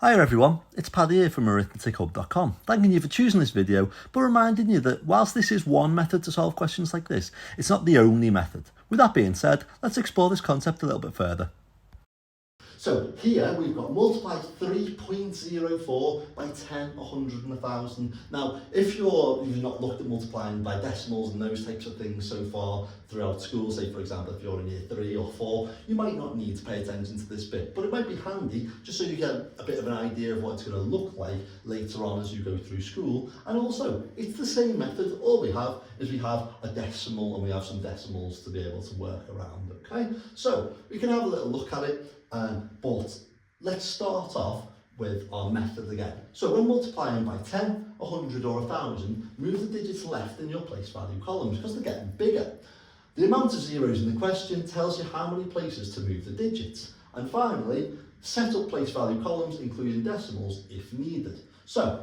Hi everyone, it's Paddy here from arithmetichub.com, thanking you for choosing this video, but reminding you that whilst this is one method to solve questions like this, it's not the only method. With that being said, let's explore this concept a little bit further. So here we've got multiply 3.04 by 10, 100 and 1,000. Now, if you've not looked at multiplying by decimals and those types of things so far throughout school, say for example if you're in year 3 or 4, you might not need to pay attention to this bit, but it might be handy just so you get a bit of an idea of what it's going to look like later on as you go through school. And also, it's the same method. All we have is we have a decimal and we have some decimals to be able to work around, okay? So we can have a little look at it. But let's start off with our method again. So when multiplying by 10, 100 or 1,000, move the digits left in your place value columns because they're getting bigger. The amount of zeros in the question tells you how many places to move the digits. And finally, set up place value columns including decimals if needed. So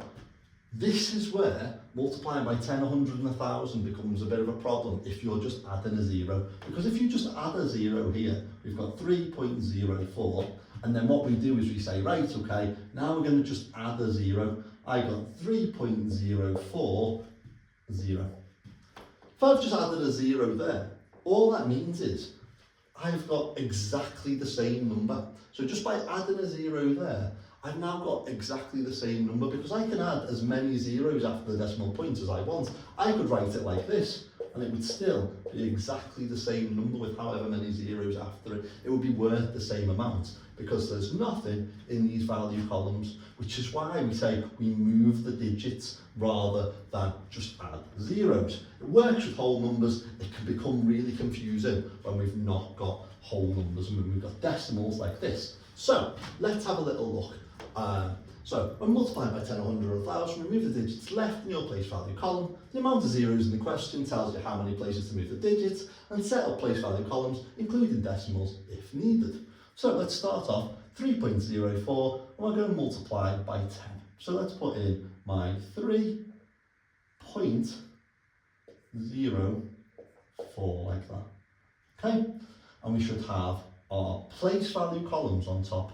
this is where multiplying by 10, 100 and 1,000 becomes a bit of a problem if you're just adding a zero. Because if you just add a zero here, we've got 3.04, and then what we do is we say, right, okay, now we're going to just add a zero. I got 3.04, 0. If I've just added a zero there, all that means is I've got exactly the same number. So just by adding a zero there, I've now got exactly the same number because I can add as many zeros after the decimal point as I want. I could write it like this and it would still be exactly the same number with however many zeros after it. It would be worth the same amount because there's nothing in these value columns, which is why we say we move the digits rather than just add zeros. It works with whole numbers. It can become really confusing when we've not got whole numbers and when we've got decimals like this. So let's have a little look. So when multiplying by 10, 100 or 1,000, remove the digits left in your place value column. The amount of zeros in the question tells you how many places to move the digits, and set up place value columns, including decimals if needed. So let's start off 3.04, and we're going to multiply by 10. So let's put in my 3.04 like that. Okay, and we should have our place value columns on top.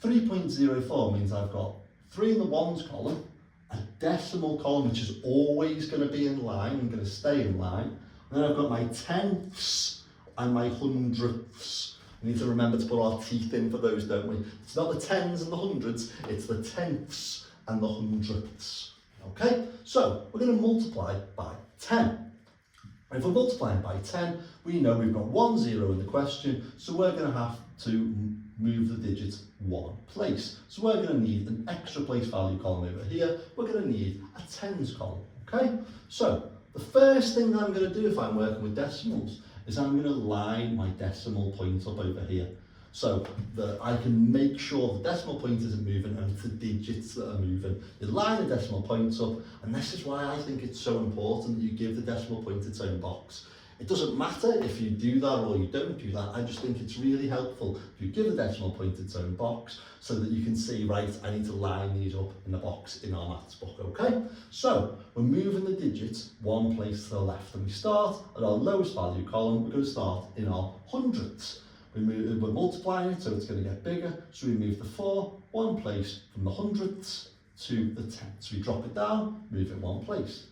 3.04 means I've got 3 in the ones column, a decimal column which is always going to be in line and going to stay in line, and then I've got my tenths and my hundredths. We need to remember to put our teeth in for those, don't we? It's not the tens and the hundreds, it's the tenths and the hundredths. Okay, so we're going to multiply by 10. And if we're multiplying by 10, we know we've got 1 0 in the question, so we're going to have to move the digits one place. So we're going to need an extra place value column over here. We're going to need a tens column, okay? So the first thing that I'm going to do if I'm working with decimals is I'm going to line my decimal point up over here so that I can make sure the decimal point isn't moving and it's the digits that are moving. You line the decimal point up, and this is why I think it's so important that you give the decimal point its own box. It doesn't matter if you do that or you don't do that. I just think it's really helpful if you give the decimal point its own box so that you can see, right, I need to line these up in the box in our maths book, okay? So we're moving the digits one place to the left, and we start at our lowest value column. We're going to start in our hundredths. We're multiplying it, so it's going to get bigger. So we move the 4 one place from the hundredths to the tenths. We drop it down, move it one place.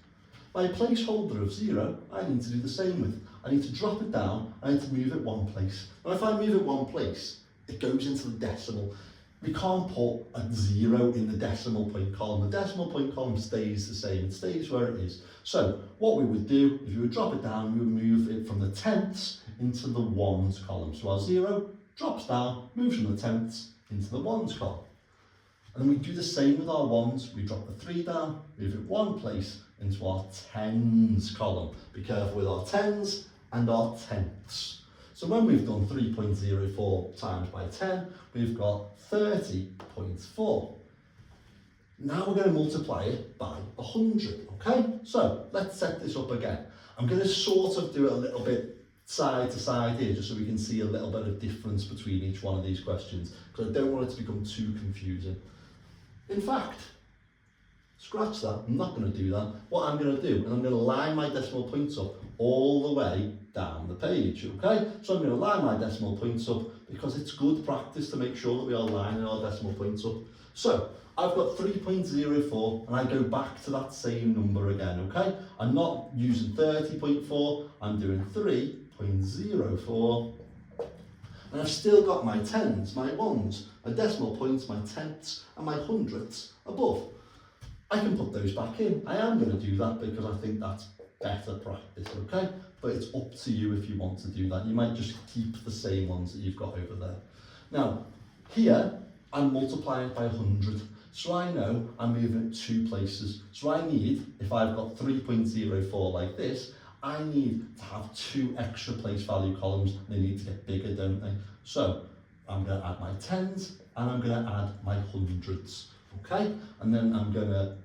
My placeholder of 0, I need to do the same with. I need to drop it down, I need to move it one place. And if I move it one place, it goes into the decimal. We can't put a 0 in the decimal point column. The decimal point column stays the same, it stays where it is. So what we would do is we would drop it down, we would move it from the tenths into the ones column. So our 0 drops down, moves from the tenths into the ones column. And then we do the same with our ones. We drop the 3 down, move it one place into our tens column. Be careful with our tens and our tenths. So when we've done 3.04 times by 10, we've got 30.4. Now we're going to multiply it by 100, okay? So let's set this up again. I'm going to sort of do it a little bit side to side here just so we can see a little bit of difference between each one of these questions because I don't want it to become too confusing. In fact, scratch that, I'm not going to do that. What I'm going to do is I'm going to line my decimal points up all the way down the page, okay? So I'm going to line my decimal points up because it's good practice to make sure that we are lining our decimal points up. So I've got 3.04 and I go back to that same number again, okay? I'm not using 30.4, I'm doing 3.04. And I've still got my tens, my ones, my decimal points, my tenths and my hundredths above. I can put those back in. I am going to do that because I think that's better practice, okay? But it's up to you if you want to do that. You might just keep the same ones that you've got over there. Now, here, I'm multiplying it by 100. So I know I'm moving it 2 places. So I need, if I've got 3.04 like this, I need to have 2 extra place value columns. They need to get bigger, don't they? So I'm going to add my tens and I'm going to add my hundreds, okay? And then I'm going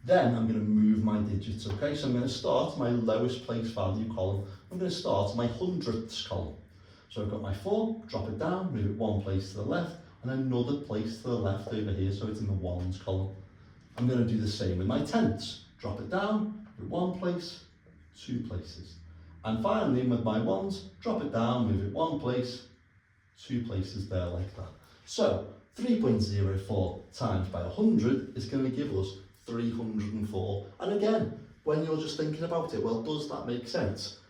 to move my digits, okay? So I'm going to start my lowest place value column. I'm going to start my hundredths column. So I've got my 4, drop it down, move it 1 place to the left, and another place to the left over here, so it's in the ones column. I'm going to do the same with my tenths. Drop it down, move it 1 place, 2 places. And finally, with my ones, drop it down, move it 1 place, 2 places there like that. So 3.04 times by 100 is going to give us 304. And again, when you're just thinking about it, well, does that make sense?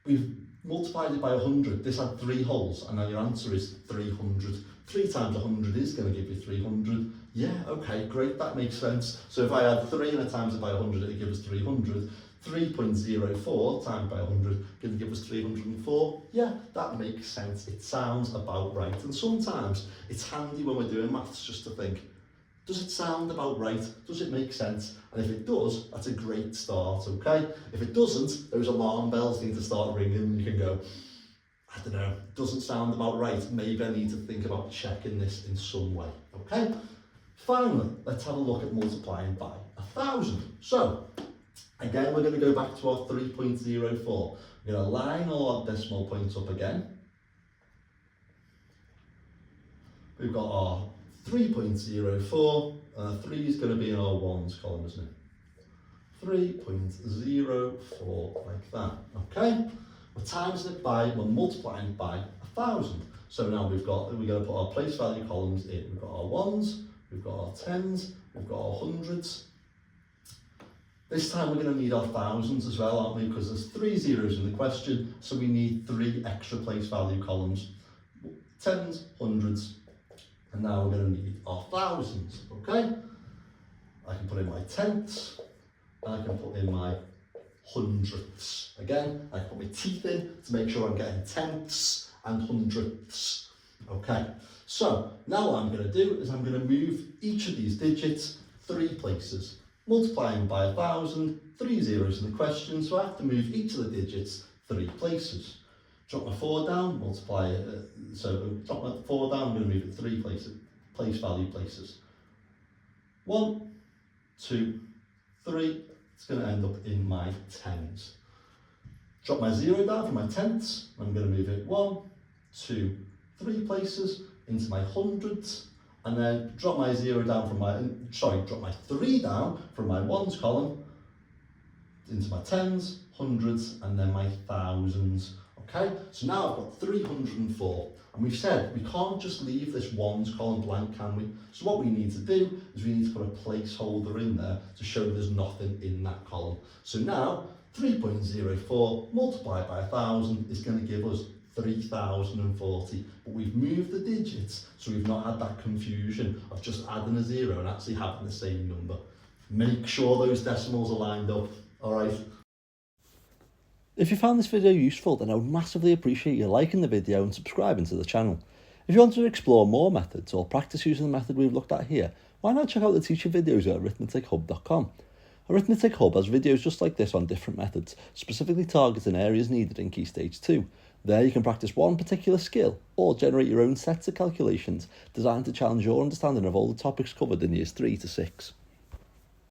We've multiplied it by 100. This had 3 holes, and now your answer is 300. 3 times 100 is going to give you 300. Yeah, okay, great, that makes sense. So if I add 3 and I times it by 100, it'll give us 300. 3.04 times by 100 going to give us 304. Yeah, that makes sense. It sounds about right. And sometimes it's handy when we're doing maths just to think, does it sound about right? Does it make sense? And if it does, that's a great start, okay? If it doesn't, those alarm bells need to start ringing and you can go, I don't know, doesn't sound about right. Maybe I need to think about checking this in some way, okay? Finally, let's have a look at multiplying by 1,000. So, again, we're going to go back to our 3.04. We're going to line all our decimal points up again. We've got our 3.04, 3 is going to be in our ones column, isn't it? 3.04, like that, okay? We're timesing it by, we're multiplying it by 1,000. So now we're going to put our place value columns in. We've got our ones, we've got our tens, we've got our hundreds. This time we're going to need our thousands as well, aren't we? Because there's 3 zeros in the question, so we need 3 extra place value columns. Tens, hundreds, and now we're going to need our thousands, okay? I can put in my tenths, and I can put in my hundredths. Again, I can put my teeth in to make sure I'm getting tenths and hundredths. Okay, so now what I'm going to do is I'm going to move each of these digits 3 places. Multiplying by 1,000, 3 zeros in the question, so I have to move each of the digits 3 places. Drop my 4 down, multiply it, drop my 4 down, I'm going to move it 3 places, place value places. 1, 2, 3, it's going to end up in my tens. Drop my 0 down for my tenths, I'm going to move it 1, 2, 3 places into my hundreds, and then drop my 0 down from drop my 3 down from my ones column into my tens, hundreds, and then my thousands. Okay, so now I've got 304, and we've said we can't just leave this ones column blank, can we? So what we need to do is we need to put a placeholder in there to show there's nothing in that column. So now 3.04 multiplied by 1,000 is going to give us 3,040, but we've moved the digits, so we've not had that confusion of just adding a 0 and actually having the same number. Make sure those decimals are lined up, alright? If you found this video useful, then I would massively appreciate you liking the video and subscribing to the channel. If you want to explore more methods or practice using the method we've looked at here, why not check out the teacher videos at arithmetichub.com. Arithmetic Hub has videos just like this on different methods, specifically targeting areas needed in Key Stage 2. There you can practice one particular skill or generate your own sets of calculations designed to challenge your understanding of all the topics covered in Years 3 to 6.